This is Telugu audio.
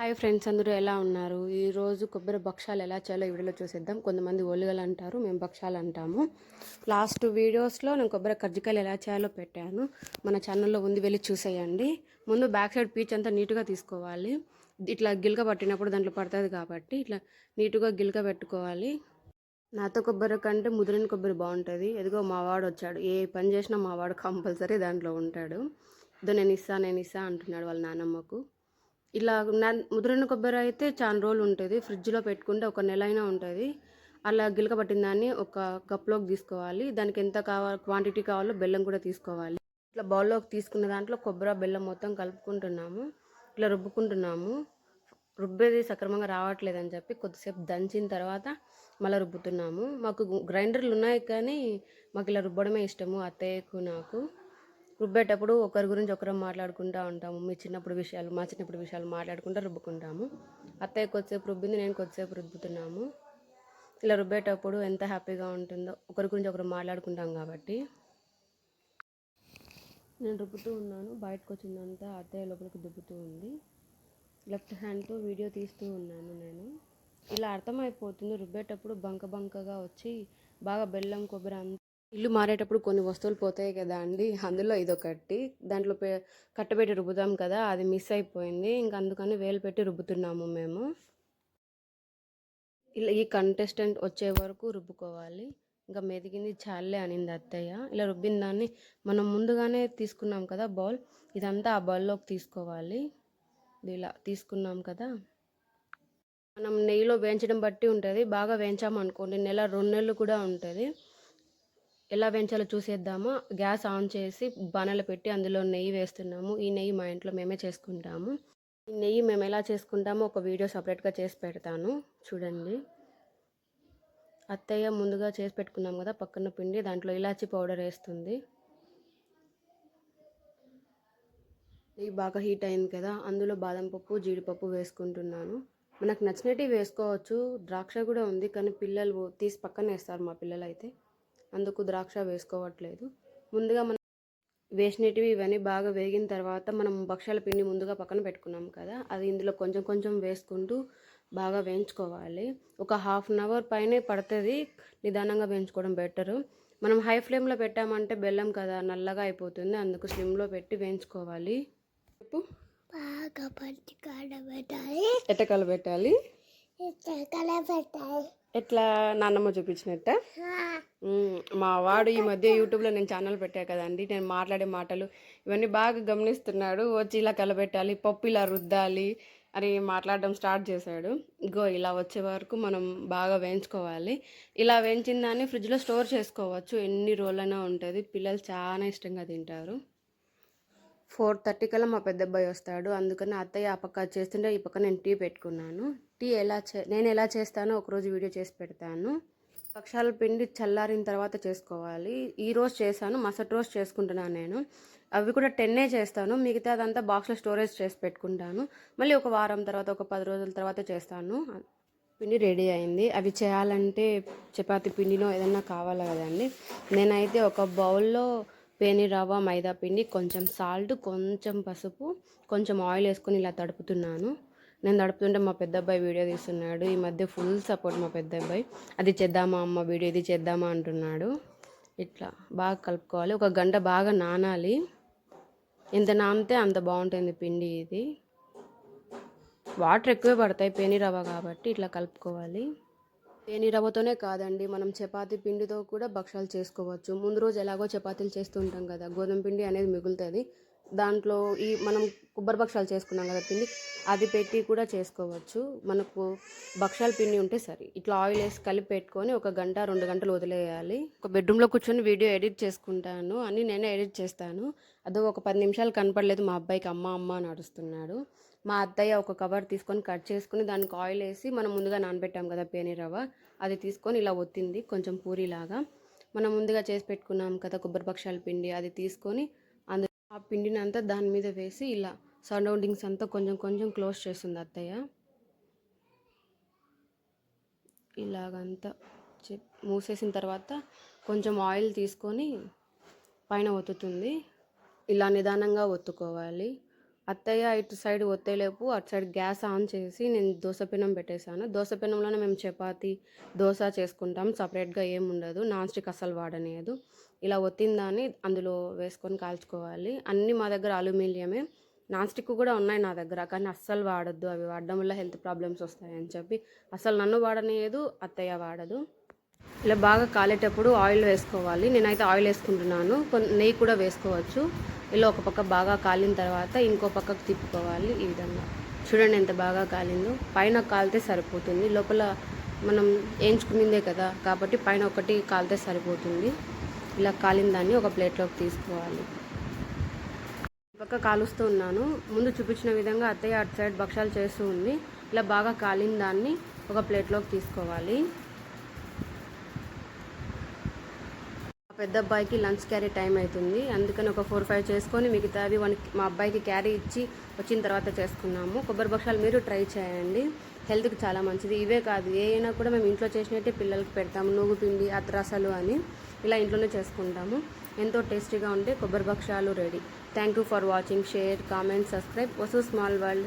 హాయ్ ఫ్రెండ్స్, అందరూ ఎలా ఉన్నారు? ఈరోజు కొబ్బరి భక్షాలు ఎలా చేయాలో ఈ వీడియోలో చూసేద్దాం. కొంతమంది ఒలిగలు అంటారు, మేము భక్షాలు అంటాము. లాస్ట్ వీడియోస్లో నేను కొబ్బరి కజ్జికాయలు ఎలా చేయాలో పెట్టాను, మన ఛానల్లో ఉంది, వెళ్ళి చూసేయండి. ముందు బ్యాక్ సైడ్ పీచ్ అంతా నీట్గా తీసుకోవాలి. ఇట్లా గిలక పట్టినప్పుడు దాంట్లో పడుతుంది కాబట్టి ఇట్లా నీట్గా గిలక పెట్టుకోవాలి. నాతో కొబ్బరి కంటే ముదిరిన కొబ్బరి బాగుంటుంది. ఎదుగో మా వాడు వచ్చాడు, ఏ పని చేసినా మా వాడు కంపల్సరీ దాంట్లో ఉంటాడు. ఇదో నేను ఇస్తా అంటున్నాడు వాళ్ళ నానమ్మకు. ఇలా ముదిరిన కొబ్బరి అయితే చాలా రోజులు ఉంటుంది, ఫ్రిడ్జ్లో పెట్టుకుంటే ఒక నెల అయినా ఉంటుంది. అలా గిలక పట్టిన దాన్ని ఒక కప్లోకి తీసుకోవాలి. దానికి ఎంత క్వాంటిటీ కావాలో బెల్లం కూడా తీసుకోవాలి. ఇట్లా బౌల్లోకి తీసుకున్న దాంట్లో కొబ్బరి బెల్లం మొత్తం కలుపుకుంటున్నాము, ఇట్లా రుబ్బుకుంటున్నాము. రుబ్బేది సక్రమంగా రావట్లేదని చెప్పి కొద్దిసేపు దంచిన తర్వాత మళ్ళీ రుబ్బుతున్నాము. మాకు గ్రైండర్లు ఉన్నాయి కానీ మాకు ఇలా రుబ్బడమే ఇష్టము, అత్తయ్యకు నాకు. రుబ్బేటప్పుడు ఒకరి గురించి ఒకరం మాట్లాడుకుంటూ ఉంటాము. మా చిన్నప్పుడు విషయాలు మాట్లాడుకుంటూ రుబ్బుకుంటాము. అత్తయ్య కొద్దిసేపు రుబ్బింది, నేను కొద్దిసేపు రుబ్బుతున్నాము. ఇలా రుబ్బేటప్పుడు ఎంత హ్యాపీగా ఉంటుందో, ఒకరి గురించి ఒకరు మాట్లాడుకుంటాం కాబట్టి. నేను రుబ్బుతూ ఉన్నాను, బయటకు వచ్చిందంతా అత్తయ్య లోపలికి దుబ్బుతూ ఉంది. లెఫ్ట్ హ్యాండ్తో వీడియో తీస్తూ ఉన్నాను నేను. ఇలా అర్థమైపోతుంది, రుబ్బేటప్పుడు బంకగా వచ్చి బాగా బెల్లం కొబ్బరి ఇల్లు మారేటప్పుడు కొన్ని వస్తువులు పోతాయి కదా అండి, అందులో ఇదొకటి. దాంట్లో కట్టబెట్టి రుబ్బుతాం కదా, అది మిస్ అయిపోయింది. ఇంక అందుకని వేలు పెట్టి రుబ్బుతున్నాము మేము. ఇలా ఈ కంటెస్టెంట్ వచ్చే వరకు రుబ్బుకోవాలి. ఇంకా మెదిగింది చాలే అనింది అత్తయ్య. ఇలా రుబ్బిన దాన్ని మనం ముందుగానే తీసుకున్నాం కదా బౌల్, ఇదంతా ఆ బౌల్లోకి తీసుకోవాలి. ఇలా తీసుకున్నాం కదా, మనం నెయ్యిలో వేయించడం బట్టి ఉంటుంది. బాగా వేయించామనుకోండి నెల 2 నెలలు కూడా ఉంటుంది. ఎలా వేయించాలో చూసేద్దామా. గ్యాస్ ఆన్ చేసి బాణలు పెట్టి అందులో నెయ్యి వేస్తున్నాము. ఈ నెయ్యి మా ఇంట్లో మేమే చేసుకుంటాము. ఈ నెయ్యి మేము ఎలా చేసుకుంటామో ఒక వీడియో సపరేట్గా చేసి పెడతాను, చూడండి. అత్తయ్య ముందుగా చేసి పెట్టుకున్నాం కదా పక్కన పిండి, దాంట్లో ఇలాచీ పౌడర్ వేస్తుంది. నెయ్యి బాగా హీట్ అయింది కదా, అందులో బాదం పప్పు జీడిపప్పు వేసుకుంటున్నాను. మనకు నచ్చినట్టు వేసుకోవచ్చు, ద్రాక్ష కూడా ఉంది కానీ పిల్లలు తీసి పక్కన వేస్తారు మా పిల్లలు అయితే, అందుకు ద్రాక్ష వేసుకోవట్లేదు. ముందుగా మనం వేసినవి ఇవన్నీ బాగా వేగిన తర్వాత మనం భక్షాల పిండి ముందుగా పక్కన పెట్టుకున్నాం కదా, అది ఇందులో కొంచెం వేసుకుంటూ బాగా వేయించుకోవాలి. ఒక 1/2 అవర్ పైనే పడుతుంది, నిదానంగా వేయించుకోవడం బెటరు. మనం హై ఫ్లేమ్లో పెట్టామంటే బెల్లం కదా నల్లగా అయిపోతుంది, అందుకు స్లిమ్లో పెట్టి వేయించుకోవాలి. బాగా ఎట్టకలు పెట్టాలి, ఎట్లా నాన్నమ్మ చూపించినట్ట. మా వాడు ఈ మధ్య యూట్యూబ్లో నేను ఛానల్ పెట్టా కదండి, నేను మాట్లాడే మాటలు ఇవన్నీ బాగా గమనిస్తున్నాడు. వచ్చి ఇలా కలబెట్టాలి, పప్పు ఇలా రుద్దాలి అని మాట్లాడడం స్టార్ట్ చేశాడు. ఇగో ఇలా వచ్చే వరకు మనం బాగా వేయించుకోవాలి. ఇలా వేయించిన దాన్ని ఫ్రిడ్జ్లో స్టోర్ చేసుకోవచ్చు, ఎన్ని రోజులైనా ఉంటుంది. పిల్లలు చాలా ఇష్టంగా తింటారు. 4:30 కల్లా మా పెద్ద అబ్బాయి వస్తాడు, అందుకని అత్తయ్య ఆ పక్క చేస్తుంటే ఈ పక్క నేను టీ పెట్టుకున్నాను. టీ నేను ఎలా చేస్తానో ఒకరోజు వీడియో చేసి పెడతాను. భక్షాల పిండి చల్లారిన తర్వాత చేసుకోవాలి. ఈరోజు చేశాను, మరుసటి రోజు చేసుకుంటున్నాను నేను. అవి కూడా 10 చేస్తాను, మిగతా అదంతా బాక్స్లో స్టోరేజ్ చేసి పెట్టుకుంటాను. మళ్ళీ ఒక వారం తర్వాత, ఒక 10 రోజుల తర్వాత చేస్తాను. పిండి రెడీ అయింది. అవి చేయాలంటే చపాతీ పిండిలో ఏదన్నా కావాలి కదండి. నేనైతే ఒక బౌల్లో పేని రవ్వ, మైదా పిండి, కొంచెం సాల్ట్, కొంచెం పసుపు, కొంచెం ఆయిల్ వేసుకొని ఇలా తడుపుతున్నాను. నేను తడుపుతుంటే మా పెద్ద అబ్బాయి వీడియో తీస్తున్నాడు. ఈ మధ్య ఫుల్ సపోర్ట్ మా పెద్ద అబ్బాయి. అది చేద్దామా అమ్మ వీడియో, ఇది చేద్దామా అంటున్నాడు. ఇట్లా బాగా కలుపుకోవాలి, 1 గంట బాగా నానాలి. ఎంత నానితే అంత బాగుంటుంది పిండి. ఇది వాటర్ ఎక్కువే పడతాయి పేని రవ్వ కాబట్టి ఇట్లా కలుపుకోవాలి. పేని రవ్వతోనే కాదండి, మనం చపాతీ పిండితో కూడా భక్షాలు చేసుకోవచ్చు. ముందు రోజు ఎలాగో చపాతీలు చేస్తూ ఉంటాం కదా, గోధుమ పిండి అనేది మిగులుతుంది, దాంట్లో ఈ మనం కొబ్బరి భక్షాలు చేసుకున్నాం కదా పిండి, అది పెట్టి కూడా చేసుకోవచ్చు. మనకు భక్షాల పిండి ఉంటే సరే, ఇట్లా ఆయిల్ వేసి కలిపి పెట్టుకొని 1 గంట 2 గంటలు వదిలేయాలి. ఒక బెడ్రూమ్లో కూర్చొని వీడియో ఎడిట్ చేసుకుంటాను అని నేనే ఎడిట్ చేస్తాను. అదో ఒక 10 నిమిషాలు కనపడలేదు, మా అబ్బాయికి అమ్మ నడుస్తున్నాడు. మా అత్తయ్య ఒక కవర్ తీసుకొని కట్ చేసుకుని దానికి ఆయిల్ వేసి మనం ముందుగా నానబెట్టాం కదా పేని రవ్వ, అది తీసుకొని ఇలా ఒత్తింది కొంచెం పూరిలాగా. మనం ముందుగా చేసి పెట్టుకున్నాం కదా కొబ్బరి భక్షాల పిండి, అది తీసుకొని అందులో ఆ పిండిని అంతా దాని మీద వేసి ఇలా సరౌండింగ్స్ అంతా కొంచెం క్లోజ్ చేస్తుంది అత్తయ్య. ఇలాగంతా మూసేసిన తర్వాత కొంచెం ఆయిల్ తీసుకొని పైన ఒత్తుతుంది. ఇలా నిదానంగా ఒత్తుకోవాలి. అత్తయ్య ఇటు సైడ్ ఒత్తేలేపు అటు సైడ్ గ్యాస్ ఆన్ చేసి నేను దోశ పెనం పెట్టేశాను. దోశ పెనంలోనే మేము చపాతీ, దోశ చేసుకుంటాం. సపరేట్‌గా ఏమి ఉండదు. నాన్ స్టిక్ అస్సలు వాడనీయదు. ఇలా ఒత్తిన దాన్ని అందులో వేసుకొని కాల్చుకోవాలి. అన్నీ మా దగ్గర అల్యూమినియమే. నాన్ స్టిక్ కూడా ఉన్నాయి నా దగ్గర. కానీ అస్సలు వాడొద్దు. అవి వాడడం వల్ల హెల్త్ ప్రాబ్లమ్స్ వస్తాయని చెప్పి అసలు నన్ను వాడనీయదు, అత్తయ్య వాడదు. ఇలా బాగా కాలేటప్పుడు ఆయిల్ వేసుకోవాలి. నేనైతే ఆయిల్ వేసుకుంటున్నాను. నెయ్యి కూడా వేసుకోవచ్చు. ఇలా ఒక పక్క బాగా కాలిన తర్వాత ఇంకో పక్కకు తిప్పుకోవాలి. ఈ విధంగా చూడండి ఎంత బాగా కాలిందో. పైన కాలితే సరిపోతుంది. లోపల మనం వేయించుకునిందే కదా కాబట్టి పైన ఒకటి కాలితే సరిపోతుంది. ఇలా కాలిన దాన్ని ఒక ప్లేట్లోకి తీసుకోవాలి. పక్క కాలుస్తూ ఉన్నాను. ముందు చూపించిన విధంగా అత్తయ్య అటు సైడ్ భక్షాలు చేస్తూ ఉంది. ఇలా బాగా కాలిన దాన్ని ఒక ప్లేట్లోకి తీసుకోవాలి. పెద్ద అబ్బాయికి లంచ్ క్యారీ టైం అవుతుంది. అందుకని ఒక 4-5 చేసుకొని మిగతావి మా అబ్బాయికి క్యారీ ఇచ్చి వచ్చిన తర్వాత చేసుకున్నాము. కొబ్బరి భక్షాలు మీరు ట్రై చేయండి. హెల్త్కి చాలా మంచిది. ఇవే కాదు ఏ అయినా కూడా మేము ఇంట్లో చేసినట్టే పిల్లలకి పెడతాము. నువ్వు పిండి, అత్రసాలు అని ఇలా ఇంట్లోనే చేసుకుంటాము. ఎంతో టేస్టీగా ఉంటే కొబ్బరి భక్షాలు ready. Thank you for watching. Share, comment, subscribe. Vasu small world.